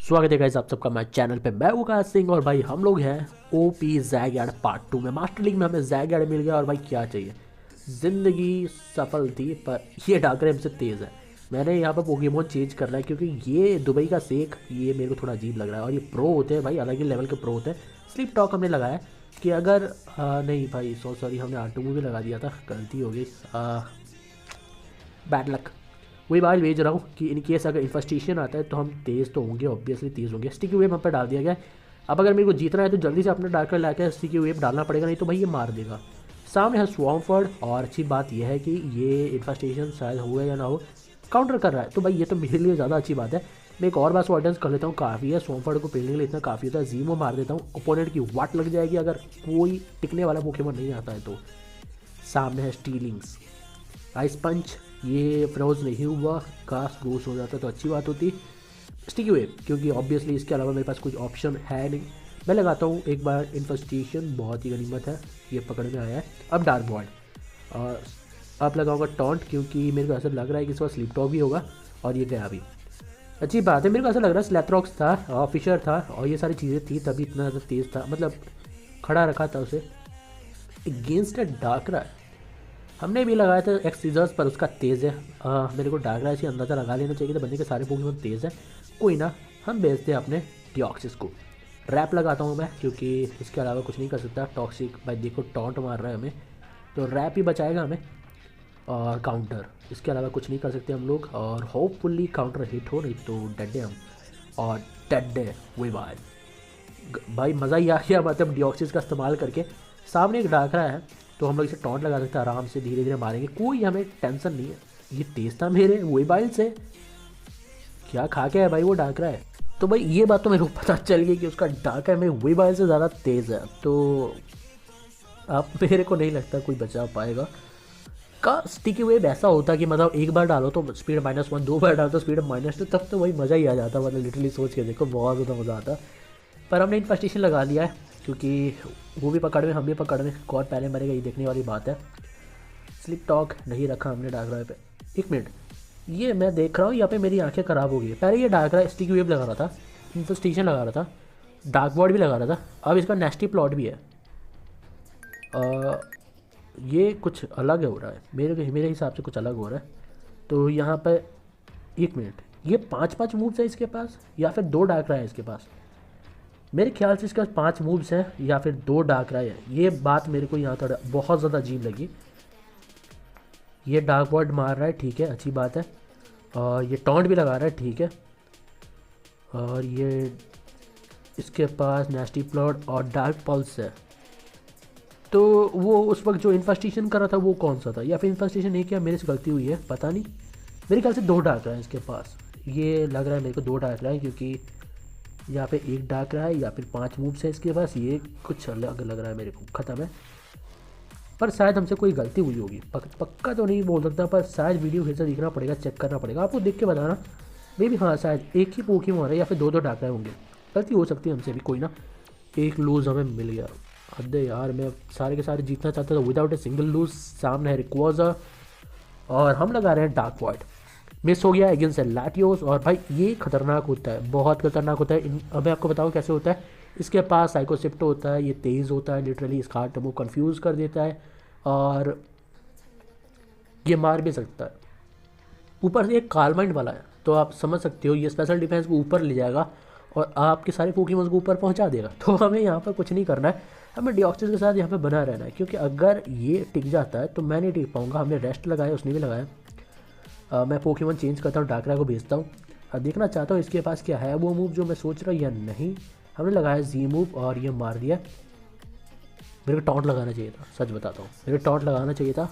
स्वागत है गाइस आप सबका मैं चैनल पे। मैं वकास सिंह और भाई हम लोग हैं ओपी जैगयार्ड पार्ट 2 में। मास्टर लीग में हमें जैगयार्ड मिल गया और भाई क्या चाहिए, ज़िंदगी सफल थी पर ये डाकरे हमसे तेज़ है। मैंने यहाँ पर पोकेमोन चेंज करना है क्योंकि ये दुबई का शेख ये मेरे को थोड़ा अजीब लग रहा है और ये प्रो होते हैं भाई, अलग ही लेवल के प्रो होते हैं। स्लिप टॉक हमने लगाया है कि अगर नहीं भाई सॉरी हमने आर्टू भी लगा दिया था, गलती हो गई, बैड लक। वही बात भेज रहा हूँ कि इन केस अगर इन्फेस्टेशन आता है तो हम तेज़ तो होंगे, ऑब्वियसली तेज़ होंगे। स्टिकी वेव हम पर डाल दिया गया है। अब अगर मेरे को जीतना है तो जल्दी से अपने डार्कर लाकर स्टिकी वेव डालना पड़ेगा, नहीं तो भाई ये मार देगा। सामने है स्वॉर्मफर्ड और अच्छी बात यह है कि ये इन्फेस्टेशन शायद हुआ या ना हो काउंटर कर रहा है, तो भाई ये तो मेरे लिए ज़्यादा अच्छी बात है। मैं एक और बार स्वॉर्डेंस कर लेता हूँ, काफ़ी है स्वॉर्मफर्ड को पेलने के लिए, इतना काफ़ी होता है। जीमो मार देता हूँ, ओपोनेंट की वाट लग जाएगी अगर कोई टिकने वाला पोकेमोन नहीं आता है तो। सामने है स्टीलिंग्स, आइस पंच, ये फ्रोज नहीं हुआ, कास्ट गोस हो जाता तो अच्छी बात होती। स्टिकी वेव क्योंकि ऑब्वियसली इसके अलावा मेरे पास कुछ ऑप्शन है नहीं, मैं लगाता हूँ एक बार इन्फेस्टेशन, बहुत ही गनीमत है, ये पकड़ में आया है। अब डार्क बॉर्ड और अब लगाऊंगा टॉन्ट क्योंकि मेरे को ऐसा लग रहा है कि इस बार स्लिप टॉक भी होगा और ये गया भी। अच्छी बात है, मेरे को ऐसा लग रहा है स्लैथरॉक्स था, फिशर था और ये सारी चीज़ें थी तभी इतना ज़्यादा तेज़ था, मतलब खड़ा रखा था उसे। अगेंस्ट डार्करा हमने भी लगाया था एक्स सीजर्स पर, उसका तेज़ है। मेरे को डार्करा से अंदाज़ा लगा लेना चाहिए था, बंदे के सारे पोकेमोन तेज़ है। कोई ना, हम बेचते हैं अपने डिऑक्सिस को। रैप लगाता हूँ मैं क्योंकि इसके अलावा कुछ नहीं कर सकता। टॉक्सिक भाई देखो टॉन्ट मार रहा है हमें, तो रैप ही बचाएगा हमें। और काउंटर, इसके अलावा कुछ नहीं कर सकते हम लोग और होपफुली काउंटर हिट हो, नहीं तो डेड है हम। और डेड है वही बात भाई, मज़ा ही आ गया मतलब डिऑक्सिस का इस्तेमाल करके। सामने एक डाकरा है तो हम लोग इसे टॉन्ट लगा सकते हैं, आराम से धीरे धीरे मारेंगे, कोई हमें टेंशन नहीं है। ये तेज था मेरे वही बाइल से, क्या खा के है भाई वो डाकरा है। तो भाई ये बात तो मेरे को पता चल गई कि उसका डाकरा में वही बाइल से ज़्यादा तेज़ है, तो अब मेरे को नहीं लगता कोई बचा पाएगा। का स्टिकी वेव ऐसा होता कि मतलब एक बार डालो तो स्पीड -1, दो बार डालो तो स्पीड -2, तब तो वही मज़ा ही आ जाता, मतलब लिटरली सोच के देखो बहुत ज़्यादा मज़ा आता। पर हमने इन्फेस्टेशन लगा दिया है क्योंकि वो भी पकड़ में हम भी पकड़ में, कौन पहले मरेगा ये देखने वाली बात है। स्लिप टॉक नहीं रखा हमने डाकरा पे। एक मिनट, ये मैं देख रहा हूँ यहाँ पे मेरी आंखें ख़राब हो गई। पहले ये डाकरा स्टिकी वेव लगा रहा था, इन्फेस्टेशन लगा रहा था, डार्क बॉर्ड भी लगा रहा था, अब इसका नेस्टी प्लॉट भी है। ये कुछ अलग हो रहा है, मेरे हिसाब से कुछ अलग हो रहा है। तो यहाँ पर एक मिनट, ये 5-5 मूव्स है इसके पास या फिर 2 डाकरा है इसके पास? मेरे ख्याल से इसके पास 5 मूव्स हैं या फिर 2 डाकरा है, ये बात मेरे को यहाँ थोड़ा बहुत ज़्यादा अजीब लगी। ये डार्क वर्ड मार रहा है, ठीक है अच्छी बात है, और ये टॉन्ट भी लगा रहा है, ठीक है। और ये इसके पास नेस्टी प्लॉट और डार्क पल्स है। तो वो उस वक्त जो इन्फेस्टेशन कर रहा था वो कौन सा था, या फिर इन्फेस्टेशन नहीं किया, मेरे से गलती हुई है पता नहीं। मेरे ख्याल से 2 डाकरा है इसके पास, ये लग रहा है मेरे को 2 डाकरा है क्योंकि यहाँ पे एक डाक रहा है या फिर 5 मूव्स है इसके पास, ये कुछ अलग लग रहा है मेरे को, ख़त्म है। पर शायद हमसे कोई गलती हुई होगी, पक्का तो नहीं बोल सकता, पर शायद वीडियो फिर से देखना पड़ेगा, चेक करना पड़ेगा, आपको देख के बताना। मे भी हाँ शायद एक ही पोकेमोन है या फिर 2-2 डाक रहे होंगे, गलती हो सकती है हमसे भी। कोई ना, एक लूज़ हमें मिल गया। हद यार, मैं सारे के सारे जीतना चाहता था विदाउट ए सिंगल लूज। सामने है रिक्वाजा और हम लगा रहे हैं डार्क वॉइड। मिस हो गया अगेंस्ट लैटियोस, और भाई ये खतरनाक होता है, बहुत खतरनाक होता है। अब मैं आपको बताऊँ कैसे होता है। इसके पास साइकोसिप्टो होता है, ये तेज़ होता है, लिटरली इसका हार्ट वो कन्फ्यूज़ कर देता है और ये मार भी सकता है। ऊपर से एक कालमाइंड वाला है, तो आप समझ सकते हो ये स्पेशल डिफेंस को ऊपर ले जाएगा और आपके सारे पोकेमॉन्स को ऊपर पहुंचा देगा। तो हमें यहाँ पर कुछ नहीं करना है, हमें डिऑक्सिस के साथ यहाँ पे बना रहना है, क्योंकि अगर ये टिक जाता है तो मैं नहीं टिक पाऊँगा। हमने रेस्ट लगाया, उसने भी लगाया। मैं पोकेमॉन चेंज करता हूँ, डाकरा को भेजता हूँ, देखना चाहता हूँ इसके पास क्या है वो मूव जो मैं सोच रहा हूँ या नहीं। हमने लगाया जी मूव और ये मार दिया। मेरे को टॉन्ट लगाना चाहिए था, सच बताता हूँ मेरे को टॉन्ट लगाना चाहिए था,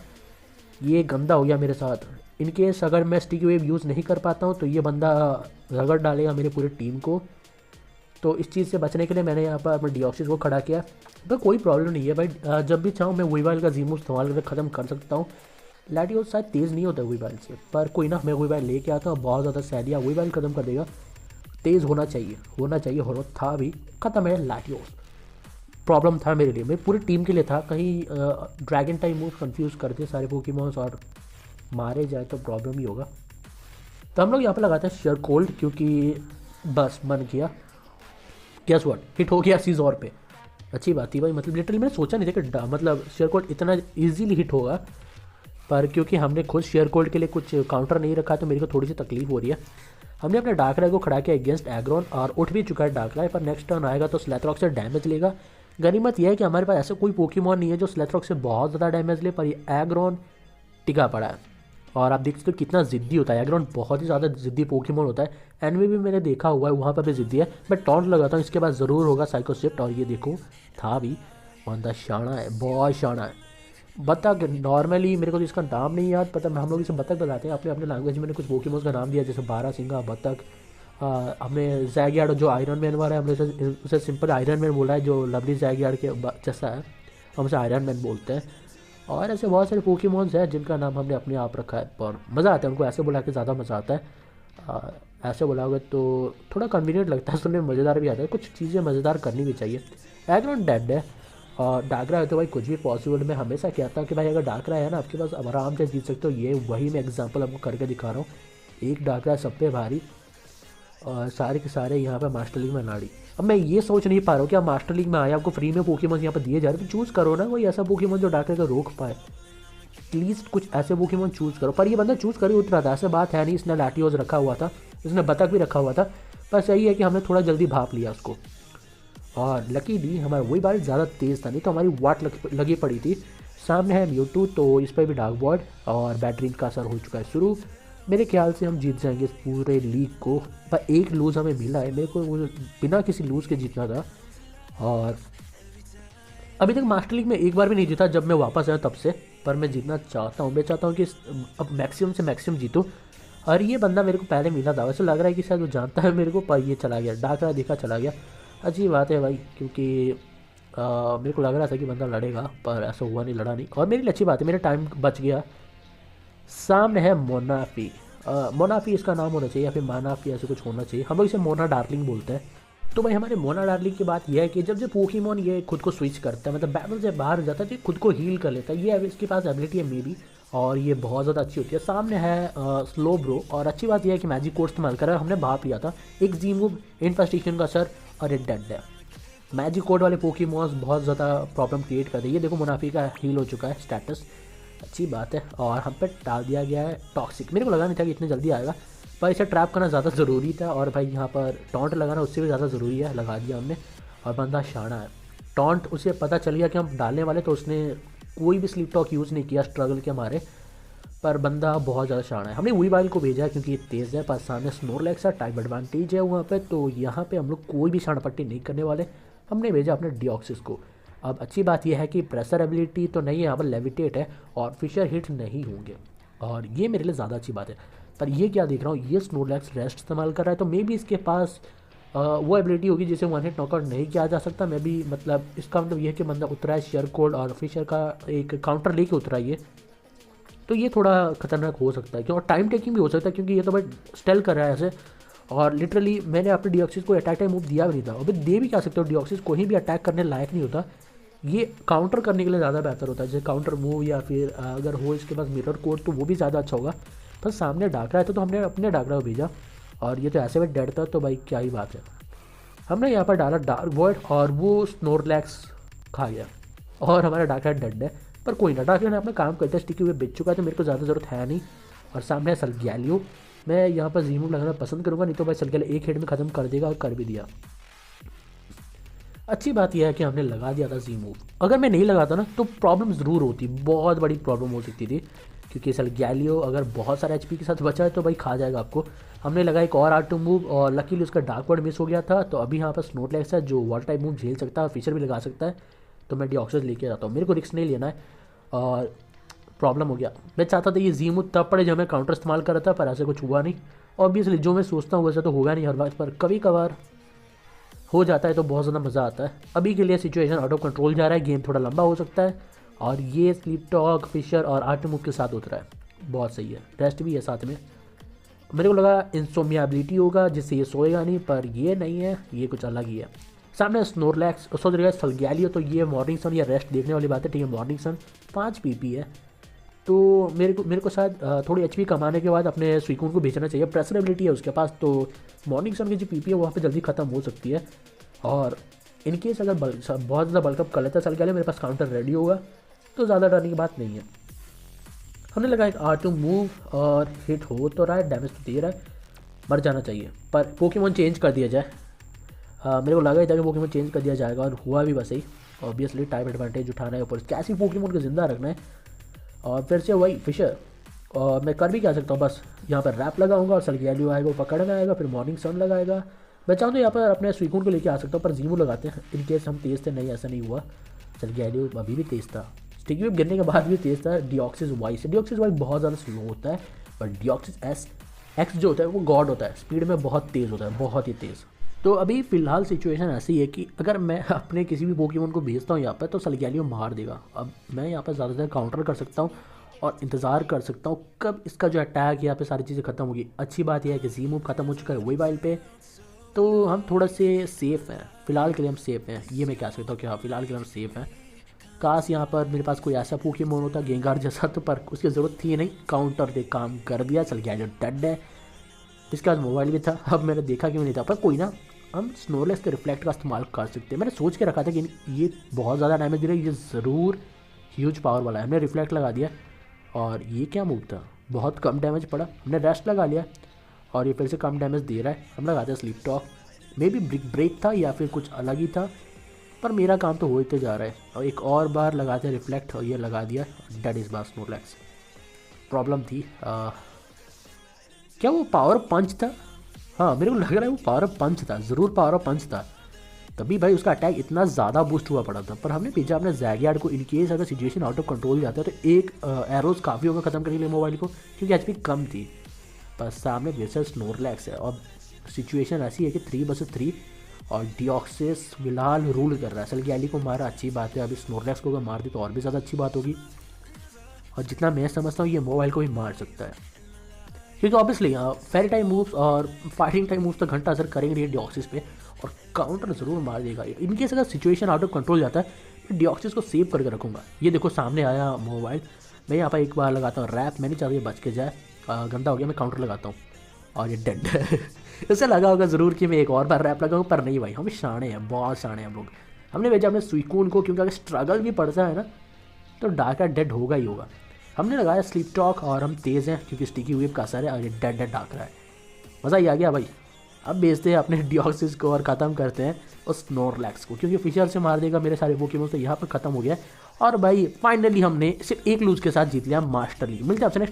ये गंदा हो गया मेरे साथ। इन केस अगर मैं स्टिकी वेव यूज़ नहीं कर पाता हूँ तो ये बंदा रगड़ डालेगा मेरे पूरी टीम को। तो इस चीज़ से बचने के लिए मैंने यहाँ पर अपने डिऑक्सिस को खड़ा किया। पर कोई प्रॉब्लम नहीं है भाई, जब भी चाहूँ मैं वीवाइल का जी मूव इस्तेमाल करके ख़त्म कर सकता हूँ। लैटियोस शायद तेज़ नहीं होता वीवाइल से, पर कोई ना, मैं वीवाइल लेके आता हूँ, बहुत ज़्यादा सैलिया वीवाइल ख़त्म कर देगा। तेज़ होना चाहिए और था भी, ख़त्म है लैटियोस। प्रॉब्लम था मेरे लिए, मेरी पूरी टीम के लिए था, कहीं ड्रैगन टाइम मूव कंफ्यूज करते सारे पोकेमॉन्स और मारे जाए तो प्रॉब्लम ही होगा। तो हम लोग यहाँ पर लगाते हैं शेयर कोल्ड, क्योंकि बस मन किया, गेस व्हाट, हिट हो गया सीजोर पे। अच्छी बात थी भाई, मतलब लिटरली मैंने सोचा नहीं था कि मतलब शेयर कोड इतना इजीली हिट होगा, पर क्योंकि हमने खुद शेयर कोड के लिए कुछ काउंटर नहीं रखा तो मेरे को थोड़ी सी तकलीफ हो रही है। हमने अपने डार्कराय को खड़ा किया अगेंस्ट एग्रोन और उठ भी चुका है डार्कराय, पर नेक्स्ट टर्न आएगा तो स्लैथरॉक से डैमेज लेगा। गनीमत यह है कि हमारे पास ऐसा कोई पोकेमॉन नहीं है जो स्लैथरॉक से बहुत ज़्यादा डैमेज ले, पर ये एग्रोन टिका पड़ा है। और आप देख सकते हो कितना ज़िद्दी होता है एग्रोन, बहुत ही ज़्यादा ज़िद्दी पोकेमॉन होता है। एनिमे भी मैंने देखा हुआ है, वहाँ पर भी ज़िद्दी है। मैं टॉन्ट लगाता हूँ, इसके बाद ज़रूर होगा साइको शिफ्ट, और ये देखो था भी। बंदा शाना है, बहुत शाना है। बतख नॉर्मली मेरे को तो इसका नाम नहीं याद, पता हम लोग इसे बतख बताते हैं अपने अपने लैंग्वेज में। कुछ पोकेमॉन्स का नाम दिया जैसे बारहसिंगा, बतख। हमने जैगयार्ड जो आयरन मैन वाला है, हमने उसे सिंपल आयरन मैन बोला है, जो लवली जैगयार्ड के जैसा है, हम उसे आयरन मैन बोलते हैं। और ऐसे बहुत सारे पोकेमॉन्स हैं जिनका नाम हमने अपने आप रखा है, पर मज़ा आता है उनको ऐसे बुला के, ज़्यादा मज़ा आता है। ऐसे बुलाओगे तो थोड़ा कन्वीनियंट लगता है, सुनने में मज़ेदार भी आता है। कुछ चीज़ें मज़ेदार करनी भी चाहिए। एग्रोन डेड है और डाकरा है तो भाई कुछ भी पॉसिबल। मैं हमेशा कहता हूँ कि भाई अगर डाकरा है ना आपके पास, अब आराम से जीत सकते हो। ये वही मैं एग्जांपल आपको करके दिखा रहा हूँ। एक डाकरा सब पे भारी और सारे के सारे यहाँ पे मास्टर लीग में नाड़ी। अब मैं ये सोच नहीं पा रहा हूँ कि आप मास्टर लीग में आए, आपको फ्री में पोकेमॉन यहाँ पे दिए जा रहे हैं, तो चूज़ करो ना कोई ऐसा पोकेमॉन जो डाकरे को रोक पाए। एटलीस्ट कुछ ऐसे पोकेमॉन चूज़ करो। पर ये बंदा चूज़ कर ही उतरा था, ऐसे बात है नहीं। इसने लाटियोज रखा हुआ था, इसने बतख भी रखा हुआ था, पर सही है कि हमने थोड़ा जल्दी भाप लिया उसको। और लकीली हमारा वही बारिश ज़्यादा तेज़ था, नहीं तो हमारी वाट लगी पड़ी थी। सामने है म्यूटू, तो इस पर भी डार्क बॉर्ड और बैटरीन का असर हो चुका है शुरू। मेरे ख्याल से हम जीत जाएंगे इस पूरे लीग को, पर एक लूज़ हमें मिला है। मेरे को बिना किसी लूज़ के जीतना था, और अभी तक मास्टर लीग में एक बार भी नहीं जीता जब मैं वापस आया तब से। पर मैं जीतना चाहता हूँ, मैं चाहता हूँ कि अब मैक्सिमम से मैक्सिमम जीतूँ। और ये बंदा मेरे को पहले मिला था, वैसे लग रहा है कि शायद वो जानता है मेरे को, पर ये चला गया, डाकरा देखा चला गया। अच्छी बात है भाई, क्योंकि मेरे को लग रहा था कि बंदा लड़ेगा, पर ऐसा हुआ नहीं, लड़ा नहीं। और मेरी अच्छी बात है, मेरा टाइम बच गया। सामने है मोनाफी। मोनाफी इसका नाम होना चाहिए, या फिर मानाफी, ऐसे कुछ होना चाहिए। हम लोग इसे मोना डार्लिंग बोलते हैं। तो भाई हमारे मोना डार्लिंग की बात यह है कि जब जो पोकेमॉन ये खुद को स्विच करता है, मतलब बैटल से बाहर हो जाता है, तो ये खुद को हील कर लेता है। ये इसके पास एबिलिटी है मे बी, और ये बहुत ज़्यादा अच्छी होती है। सामने है स्लो ब्रो, और अच्छी बात यह है कि मैजिक कोड इस्तेमाल कर रहा है। हमने भाप लिया था, एक जी मूव, इन्फेस्टेशन का असर, और एक डेड है। मैजिक कोड वाले पोकेमॉन्स बहुत ज़्यादा प्रॉब्लम क्रिएट करते हैं। ये देखो मुनाफी का हील हो चुका है स्टेटस, अच्छी बात है। और हम पे डाल दिया गया है टॉक्सिक। मेरे को लगा नहीं था कि इतने जल्दी आएगा, पर इसे ट्रैप करना ज़्यादा ज़रूरी था। और भाई यहाँ पर टॉन्ट लगाना उससे भी ज़्यादा ज़रूरी है, लगा दिया हमने। और बंदा शाना है, टॉन्ट उसे पता चल गया कि हम डालने वाले, तो उसने कोई भी स्लीप टॉक यूज़ नहीं किया स्ट्रगल के हमारे। पर बंदा बहुत ज़्यादा शाना है। हमने वही वाइल को भेजा क्योंकि ये तेज़ है, पर सामने स्नोरलैक्स है, टाइम एडवांटेज है वहाँ पे, तो यहाँ पे हम लोग कोई भी शान पट्टी नहीं करने वाले। हमने भेजा अपने डिऑक्सिस को। अब अच्छी बात यह है कि प्रेशर एबिलिटी तो नहीं है यहाँ पर, लेविटेट है, और फिशर हिट नहीं होंगे, और ये मेरे लिए ज़्यादा अच्छी बात है। पर ये क्या देख रहा हूँ, ये स्नोरलैक्स रेस्ट इस्तेमाल कर रहा है, तो मे बी इसके पास वो एबिलिटी होगी जिसे वन हिट नॉकआउट नहीं किया जा सकता। मैं भी मतलब इसका मतलब ये है कि बंदा उतरा है शेयर कोड और फिशर का एक काउंटर लेके उतरा है ये, तो ये थोड़ा खतरनाक हो सकता है, क्योंकि टाइम टेकिंग भी हो सकता है, क्योंकि ये तो भाई स्टेल कर रहा है ऐसे। और लिटरली मैंने अपने डिऑक्सिस को अटैक टाइम मूव दिया भी नहीं था। अभी दे भी क्या सकते हो, डिऑक्सिस कोई भी अटैक करने लायक नहीं होता, ये काउंटर करने के लिए ज़्यादा बेहतर होता है, जैसे काउंटर मूव, या फिर अगर हो इसके पास मिरर कोड तो वो भी ज़्यादा अच्छा होगा। पर सामने डाकरा है तो हमने अपने डाकरा को भेजा, और ये तो ऐसे में डेड था, तो भाई क्या ही बात है। हमने यहाँ पर डाला डार्क वॉइड, और वो स्नोरलैक्स खा गया, और हमारा डाकरा डेड है। पर कोई ना, डाकरा ने अपना काम करते स्टिकी हुए बेच चुका है, तो मेरे को ज़्यादा ज़रूरत है नहीं। और सामने है सलगैलियो, मैं यहाँ पर जीमूव लगाना पसंद करूँगा, नहीं तो भाई सलगैलियो एक हेड में ख़त्म कर देगा, और कर भी दिया। अच्छी बात यह है कि हमने लगा दिया था जी मूव। अगर मैं नहीं लगाता ना तो प्रॉब्लम ज़रूर होती, बहुत बड़ी प्रॉब्लम हो सकती थी, क्योंकि सलगैलियो अगर बहुत सारे एचपी के साथ बचा है तो भाई खा जाएगा आपको। हमने लगाया एक और R2 मूव, और लकीली उसका डार्क वर्ड मिस हो गया था, तो अभी यहाँ पर स्नोरलैक्स है जो वाटर टाइप मूव झेल सकता है, फीचर भी लगा सकता है, तो मैं डिऑक्सिस लेके जाता हूँ। मेरे को रिस्क नहीं लेना है, और प्रॉब्लम हो गया। मैं चाहता था ये जी मूव तब पड़े जब मैं काउंटर इस्तेमाल कर रहा था, पर ऐसे कुछ हुआ नहीं। ऑब्वियसली जो मैं सोचता हूँ वैसा तो होगा नहीं हर बात, पर कभी कभार हो जाता है तो बहुत ज़्यादा मज़ा आता है। अभी के लिए सिचुएशन आउट ऑफ कंट्रोल जा रहा है, गेम थोड़ा लंबा हो सकता है, और ये स्लीप टॉक, फिशर और आर्ट मूव के साथ उतरा है, बहुत सही है। रेस्ट भी है साथ में। मेरे को लगा इंसोमिया एबिलिटी होगा जिससे ये सोएगा नहीं, पर ये नहीं है, ये कुछ अलग ही है। सामने स्नोरलैक्स, सोच रहा है सलगैलियो, तो ये मॉर्निंग सन या रेस्ट देखने वाली बात है। ठीक है, मॉर्निंग सन 5 PP है, तो मेरे को शायद थोड़ी HP कमाने के बाद अपने स्वीकून को बेचना चाहिए। प्रेशर एबिलिटी है उसके पास, तो मॉर्निंग सन की जो पीपी है वहाँ पे जल्दी ख़त्म हो सकती है। और इनकेस अगर बहुत ज़्यादा बल्कअप कर लेता है सल गैलियो, मेरे पास काउंटर रेडी होगा, तो ज़्यादा डरने की बात नहीं है। हमने लगा एक R2 मूव और हिट हो तो रहा है, डैमेज तो दे रहा है, मर जाना चाहिए। पर पोकेमॉन चेंज कर दिया जाए, मेरे को लगा ही था कि पोकेमॉन चेंज कर दिया जाएगा और हुआ भी बस ही। ऑब्वियसली टाइम एडवांटेज उठाना है ऊपर, कैसी पोकेमॉन को ज़िंदा रखना है। और फिर से वही फिशर, और मैं कर भी क्या सकता हूँ, बस यहाँ पर रैप लगाऊंगा और सलगैलियो आएगा, वो पकड़ना आएगा, फिर मॉर्निंग सन लगाएगा। मैं चाहूँ तो यहाँ पर अपने सुइकून को लेके आ सकता हूँ, पर जीमू लगाते हैं इन केस हम तेज़ थे। नहीं, ऐसा नहीं हुआ, सलगैलियो अभी भी तेज़ था, स्टिकी वेव गिरने के बाद भी तेज़ था। डिऑक्सिस वाई से, डिऑक्सिस वाई बहुत ज़्यादा स्लो होता है, पर डिऑक्सिस एस एक्स जो होता है वो गॉड होता है, स्पीड में बहुत तेज़ होता है, बहुत ही तेज़। तो अभी फ़िलहाल सिचुएशन ऐसी है कि अगर मैं अपने किसी भी पोकेमॉन को भेजता हूँ यहाँ पर, तो सलगैलियो मार देगा। अब मैं यहाँ पर ज़्यादातर काउंटर कर सकता हूँ और इंतज़ार कर सकता हूँ कब इसका जो अटैक यहाँ पे सारी चीज़ें ख़त्म होगी। अच्छी बात यह है कि जी मूव ख़त्म हो चुका है वही वाइल पे, तो हम थोड़ा से सेफ़ हैं, फ़िलहाल के लिए हम सेफ़ हैं। ये मैं कह सकता हूँ कि हाँ, फ़िलहाल के लिए हम सेफ़ हैं। काश यहाँ पर मेरे पास कोई ऐसा पोकेमॉन होता गेंगार जैसा, तो पर उसकी ज़रूरत थी नहीं, काउंटर दे काम कर दिया, सलगैलियो डेड है। इसके बाद मोबाइल भी था, अब मैंने देखा क्यों नहीं था, पर कोई ना, हम स्नोरलेक्स के रिफ्लेक्ट का इस्तेमाल कर सकते हैं। मैंने सोच के रखा था कि ये बहुत ज़्यादा डैमेज दे रहा है, ये ज़रूर ह्यूज पावर वाला है। हमने रिफ्लेक्ट लगा दिया और ये क्या मूव था, बहुत कम डैमेज पड़ा। हमने रेस्ट लगा लिया और ये फिर से कम डैमेज दे रहा है। हम लगाते हैं sleep talk, maybe break था या फिर कुछ अलग ही था, पर मेरा काम तो होते जा रहा है। और एक और बार लगाते हैं रिफ्लेक्ट, और ये लगा दिया, डेड इस बार स्नोरलेक्स। प्रॉब्लम थी क्या वो पावर पंच था? हाँ, मेरे को लग रहा है वो पावर पंच था, ज़रूर पावर पंच था, तभी भाई उसका अटैक इतना ज़्यादा बूस्ट हुआ पड़ा था। पर हमने भेजा अपने ज़ैगियार्ड को, इनकेस अगर सिचुएशन आउट ऑफ कंट्रोल जाता है तो एक एरोज काफ़ी होगा ख़त्म करने के लिए मोबाइल को, क्योंकि एचपी कम थी। पर सामने वेसल स्नोरलैक्स है और सिचुएशन ऐसी है कि 3 vs 3 और डिऑक्सिस फिलहाल रूल कर रहा है। सलगैलियो को मारा, अच्छी बात है, अभी स्नोरलैक्स को अगर मार दी तो और भी ज़्यादा अच्छी बात होगी। और जितना मैं समझता हूँ ये मोबाइल को भी मार सकता है, क्योंकि ऑब्वियसली फेरी टाइम मूव्स और फाइटिंग टाइम मूव्स तो घंटा असर करेंगे डिऑक्सिस पे, और काउंटर ज़रूर मार देगा। इनकेस अगर सिचुएशन आउट ऑफ कंट्रोल जाता है मैं डिऑक्सिस को सेव करके रखूँगा। ये देखो सामने आया मोबाइल, मैं यहाँ पर एक बार लगाता हूँ रैप, मैं नहीं चाहता ये बच के जाए, गंदा हो गया, मैं काउंटर लगाता हूँ और ये डेड है। इससे लगा होगा ज़रूर कि मैं एक और बार रैप लगाऊँ, पर नहीं भाई, हम शाणे हैं, बहुत शाणे हैं हम लोग। हमने भेजा अपने सुइकून को, क्योंकि अगर स्ट्रगल भी पड़ता है ना तो डार्का डेड होगा ही होगा। हमने लगाया स्लीप टॉक और हम तेज़ हैं क्योंकि स्टिकी वेव का असर है, और ये डेड डाक रहा है। मज़ा ही आ गया भाई। अब बेचते हैं अपने डिऑक्सिस को और ख़त्म करते हैं उस स्नोरलैक्स को, क्योंकि फिशर से मार देगा मेरे सारे पोकेमॉन, तो यहाँ पर ख़त्म हो गया। और भाई फाइनली हमने सिर्फ एक लूज के साथ जीत लिया मास्टर लीग। मिलते हैं आपसे नेक्स्ट